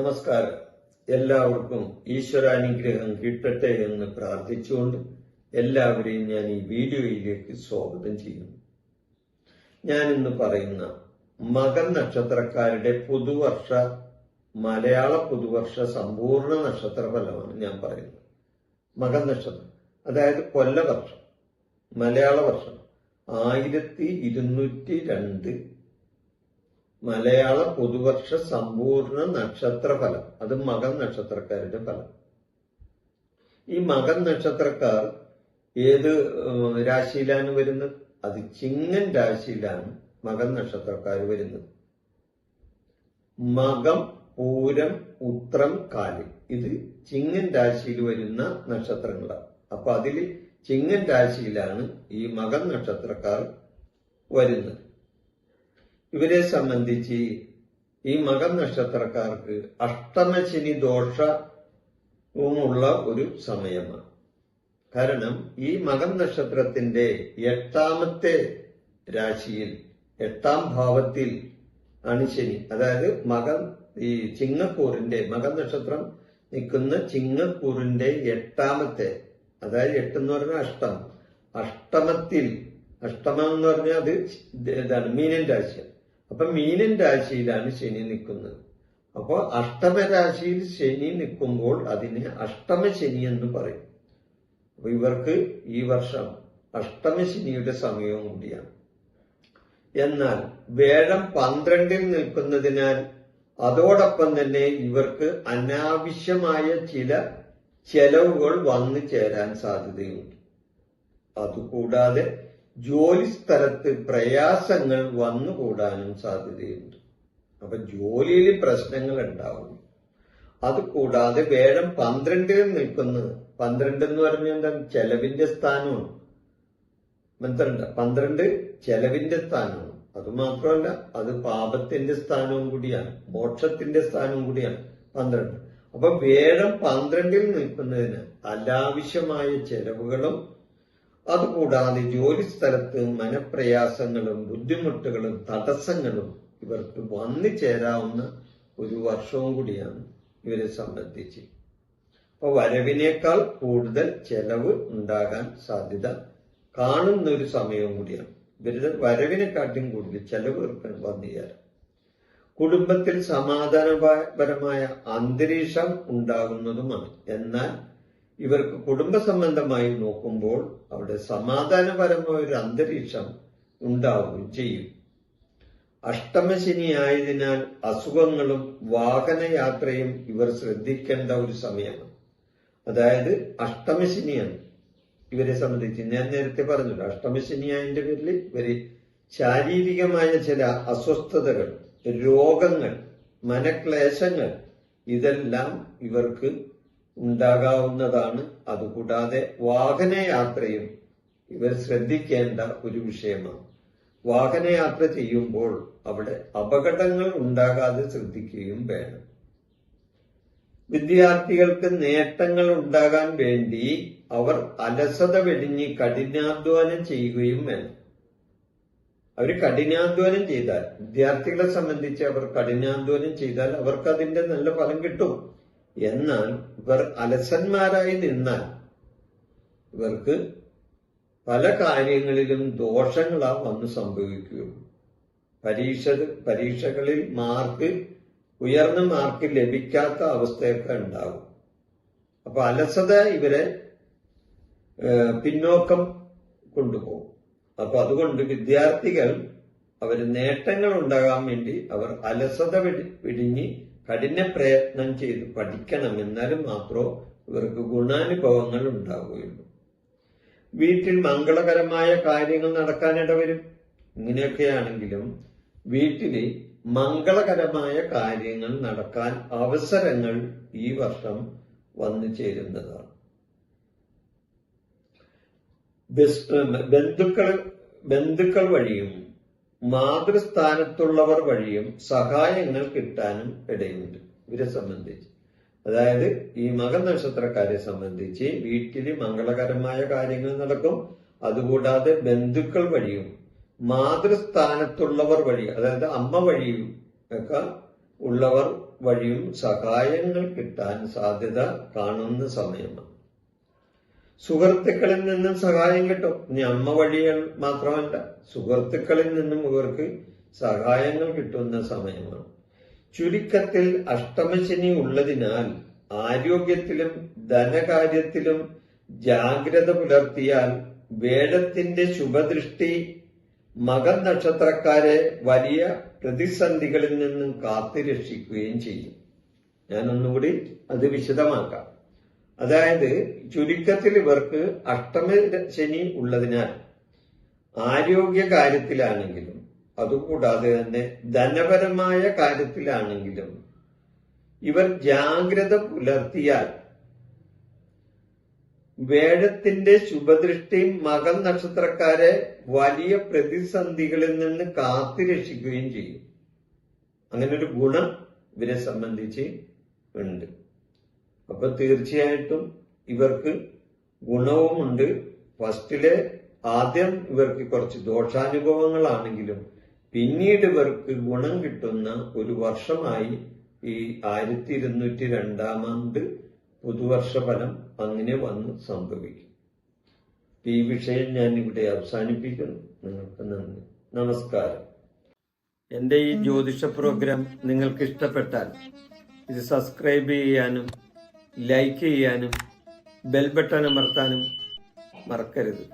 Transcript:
നമസ്കാരം. എല്ലാവർക്കും ഈശ്വരാനുഗ്രഹം കിട്ടട്ടെ എന്ന് പ്രാർത്ഥിച്ചുകൊണ്ട് എല്ലാവരെയും ഞാൻ ഈ വീഡിയോയിലേക്ക് സ്വാഗതം ചെയ്യുന്നു. ഞാൻ ഇന്ന് പറയുന്ന മകൻ നക്ഷത്രക്കാരുടെ മലയാള പുതുവർഷ സമ്പൂർണ്ണ നക്ഷത്ര ഫലമാണ് ഞാൻ പറയുന്നത്. മകൻ നക്ഷത്രം, അതായത് കൊല്ലവർഷം, മലയാള വർഷം 1202 മലയാള പുതുവർഷ സമ്പൂർണ്ണ നക്ഷത്ര ഫലം. അത് മകൻ നക്ഷത്രക്കാരുടെ ഫലം. ഈ മകൻ നക്ഷത്രക്കാർ ഏത് രാശിയിലാണ് വരുന്നത്? അത് ചിങ്ങൻ രാശിയിലാണ് മകൻ നക്ഷത്രക്കാർ വരുന്നത്. മകം, പൂരം, ഉത്രം, കാല്, ഇത് ചിങ്ങൻ രാശിയിൽ വരുന്ന നക്ഷത്രങ്ങളാണ്. അപ്പൊ അതിൽ ചിങ്ങൻ രാശിയിലാണ് ഈ മകൻ നക്ഷത്രക്കാർ വരുന്നത്. ഇവരെ സംബന്ധിച്ച് ഈ മകൻ നക്ഷത്രക്കാർക്ക് അഷ്ടമശനി ദോഷവുമുള്ള ഒരു സമയമാണ്. കാരണം ഈ മകൻ നക്ഷത്രത്തിന്റെ 8ാമത്തെ രാശിയിൽ 8ാം ഭാവത്തിൽ ആണ് ശനി. അതായത് ഈ ചിങ്ങക്കൂറിന്റെ മകൻ നക്ഷത്രം നിൽക്കുന്ന ചിങ്ങക്കൂറിന്റെ 8ാമത്തെ, അതായത് 8 എന്ന് പറഞ്ഞാൽ അഷ്ടമത്തിൽ, അഷ്ടമം എന്ന് പറഞ്ഞാൽ അത് ഇതാണ് മീനൻ രാശിയാണ്. അപ്പൊ മീനൻ രാശിയിലാണ് ശനി നിൽക്കുന്നത്. അപ്പോൾ അഷ്ടമരാശിയിൽ ശനി നിൽക്കുമ്പോൾ അതിനെ അഷ്ടമശനി എന്ന് പറയും. അപ്പൊ ഇവർക്ക് ഈ വർഷം അഷ്ടമശനിയുടെ സമയവും കൂടിയാണ്. എന്നാൽ വേഴം 12ൽ നിൽക്കുന്നതിനാൽ അതോടൊപ്പം തന്നെ ഇവർക്ക് അനാവശ്യമായ ചില ചെലവുകൾ വന്നു ചേരാൻ സാധ്യതയുണ്ട്. അതുകൂടാതെ ജോലി സ്ഥലത്ത് പ്രയാസങ്ങൾ വന്നുകൂടാനും സാധ്യതയുണ്ട്. അപ്പൊ ജോലിയിൽ പ്രശ്നങ്ങൾ ഉണ്ടാവും. അതുകൂടാതെ വേഴം 12ൽ നിൽക്കുന്നത്, 12 എന്ന് പറഞ്ഞാൽ എന്താണ്? ചെലവിന്റെ സ്ഥാനമാണ്. 12 ചെലവിന്റെ സ്ഥാനമാണ്. അതുമാത്രമല്ല, അത് പാപത്തിന്റെ സ്ഥാനവും കൂടിയാണ്, മോക്ഷത്തിന്റെ സ്ഥാനവും കൂടിയാണ് 12. അപ്പൊ വേഴം 12ൽ നിൽക്കുന്നതിന് അനാവശ്യമായ ചെലവുകളും അതുകൂടാതെ ജോലി സ്ഥലത്ത് മനപ്രയാസങ്ങളും ബുദ്ധിമുട്ടുകളും തടസ്സങ്ങളും ഇവർക്ക് വന്നു ചേരാവുന്ന ഒരു വർഷവും കൂടിയാണ് ഇവരെ സംബന്ധിച്ച്. അപ്പൊ വരവിനേക്കാൾ കൂടുതൽ ചെലവ് ഉണ്ടാകാൻ സാധ്യത കാണുന്ന ഒരു സമയവും കൂടിയാണ്. ഇവരുടെ വരവിനെക്കാട്ടും കൂടുതൽ ചെലവ് വന്നു ചേരാം. കുടുംബത്തിൽ സമാധാനപരമായ അന്തരീക്ഷം ഉണ്ടാകുന്നതുമാണ്. എന്നാൽ ഇവർക്ക് കുടുംബ സംബന്ധമായി നോക്കുമ്പോൾ അവിടെ സമാധാനപരമായ ഒരു അന്തരീക്ഷം ഉണ്ടാവുകയും ചെയ്യും. അഷ്ടമശനി ആയതിനാൽ അസുഖങ്ങളും വാഹനയാത്രയും ഇവർ ശ്രദ്ധിക്കേണ്ട ഒരു സമയമാണ്. അതായത് അഷ്ടമശനിയാണ് ഇവരെ സംബന്ധിച്ച്. ഞാൻ നേരത്തെ പറഞ്ഞല്ലോ, അഷ്ടമശനിയായതിന്റെ പേരിൽ ഇവര് ശാരീരികമായ ചില അസ്വസ്ഥതകൾ, രോഗങ്ങൾ, മനക്ലേശങ്ങൾ ഇതെല്ലാം ഇവർക്ക് ഉണ്ടാകാവുന്നതാണ്. അതുകൂടാതെ വാഹനയാത്രയും ഇവർ ശ്രദ്ധിക്കേണ്ട ഒരു വിഷയമാണ്. വാഹനയാത്ര ചെയ്യുമ്പോൾ അവിടെ അപകടങ്ങൾ ഉണ്ടാകാതെ ശ്രദ്ധിക്കുകയും വേണം. വിദ്യാർത്ഥികൾക്ക് നേട്ടങ്ങൾ ഉണ്ടാകാൻ വേണ്ടി അവർ അലസത വെടിഞ്ഞ് കഠിനാധ്വാനം ചെയ്യുകയും വേണം. അവർ കഠിനാധ്വാനം ചെയ്താൽ, വിദ്യാർത്ഥികളെ സംബന്ധിച്ച് അവർ കഠിനാധ്വാനം ചെയ്താൽ അവർക്ക് അതിന്റെ നല്ല ഫലം കിട്ടും. എന്നാൽ ഇവർ അലസന്മാരായി നിന്നാൽ ഇവർക്ക് പല കാര്യങ്ങളിലും ദോഷങ്ങളാ വന്ന് സംഭവിക്കുകയുള്ളൂ. പരീക്ഷകളിൽ ഉയർന്ന മാർക്ക് ലഭിക്കാത്ത അവസ്ഥയൊക്കെ ഉണ്ടാകും. അപ്പൊ അലസത ഇവരെ പിന്നോക്കം കൊണ്ടുപോകും. അപ്പൊ അതുകൊണ്ട് വിദ്യാർത്ഥികൾ അവര് നേട്ടങ്ങൾ ഉണ്ടാകാൻ വേണ്ടി അവർ അലസത വെടിഞ്ഞ് കഠിന പ്രയത്നം ചെയ്ത് പഠിക്കണം. എന്നാലും മാത്രമേ ഇവർക്ക് ഗുണാനുഭവങ്ങൾ ഉണ്ടാവുകയുള്ളൂ. വീട്ടിൽ മംഗളകരമായ കാര്യങ്ങൾ നടക്കാനിടവരും. ഇങ്ങനെയൊക്കെയാണെങ്കിലും വീട്ടില് മംഗളകരമായ കാര്യങ്ങൾ നടക്കാൻ അവസരങ്ങൾ ഈ വർഷം വന്നു ചേരുന്നതാണ്. ബന്ധുക്കൾ വഴിയും മാതൃസ്ഥാനത്തുള്ളവർ വഴിയും സഹായങ്ങൾ കിട്ടാനും ഇടയുണ്ട് ഇവരെ സംബന്ധിച്ച്. അതായത് ഈ മകൻ നക്ഷത്രക്കാരെ സംബന്ധിച്ച് വീട്ടിൽ മംഗളകരമായ കാര്യങ്ങൾ നടക്കും. അതുകൂടാതെ ബന്ധുക്കൾ വഴിയും മാതൃസ്ഥാനത്തുള്ളവർ വഴി, അതായത് അമ്മ വഴിയും ഒക്കെ ഉള്ളവർ വഴിയും സഹായങ്ങൾ കിട്ടാൻ സാധ്യത കാണുന്ന സമയമാണ്. സുഹൃത്തുക്കളിൽ നിന്നും സഹായം കിട്ടും. ഇനി അമ്മ വഴികൾ മാത്രമല്ല, സുഹൃത്തുക്കളിൽ നിന്നും ഇവർക്ക് സഹായങ്ങൾ കിട്ടുന്ന സമയമാണ്. ചുരുക്കത്തിൽ അഷ്ടമശനി ഉള്ളതിനാൽ ആരോഗ്യത്തിലും ധനകാര്യത്തിലും ജാഗ്രത പുലർത്തിയാൽ വേഴത്തിന്റെ ശുഭദൃഷ്ടി മകം നക്ഷത്രക്കാരെ വലിയ പ്രതിസന്ധികളിൽ നിന്നും കാത്തുരക്ഷിക്കുകയും ചെയ്യും. ഞാനൊന്നുകൂടി അത് വിശദമാക്കാം. അതായത് ചുരുക്കത്തിൽ ഇവർക്ക് അഷ്ടമശനി ഉള്ളതിനാൽ ആരോഗ്യ കാര്യത്തിലാണെങ്കിലും അതുകൂടാതെ തന്നെ ധനപരമായ കാര്യത്തിലാണെങ്കിലും ഇവർ ജാഗ്രത പുലർത്തിയാൽ വേഴത്തിന്റെ ശുഭദൃഷ്ടിയും മകം നക്ഷത്രക്കാരെ വലിയ പ്രതിസന്ധികളിൽ നിന്ന് കാത്തുരക്ഷിക്കുകയും ചെയ്യും. അങ്ങനെ ഒരു ഗുണം ഇവരെ സംബന്ധിച്ച് ഉണ്ട്. അപ്പൊ തീർച്ചയായിട്ടും ഇവർക്ക് ഗുണവുമുണ്ട്. ഫസ്റ്റിലെ ആദ്യം ഇവർക്ക് കുറച്ച് ദോഷാനുഭവങ്ങളാണെങ്കിലും പിന്നീട് ഇവർക്ക് ഗുണം കിട്ടുന്ന ഒരു വർഷമായി ഈ 1202 പുതുവർഷ ഫലം അങ്ങനെ വന്ന് സംഭവിക്കും. ഈ വിഷയം ഞാൻ ഇവിടെ അവസാനിപ്പിക്കുന്നു. നിങ്ങൾക്ക് നന്ദി, നമസ്കാരം. എൻ്റെ ഈ ജ്യോതിഷ പ്രോഗ്രാം നിങ്ങൾക്ക് ഇഷ്ടപ്പെട്ടാൽ ഇത് സബ്സ്ക്രൈബ് ചെയ്യാനും ലൈക്ക് ചെയ്യാനും ബെൽ ബട്ടൺ അമർത്താനും മറക്കരുത്.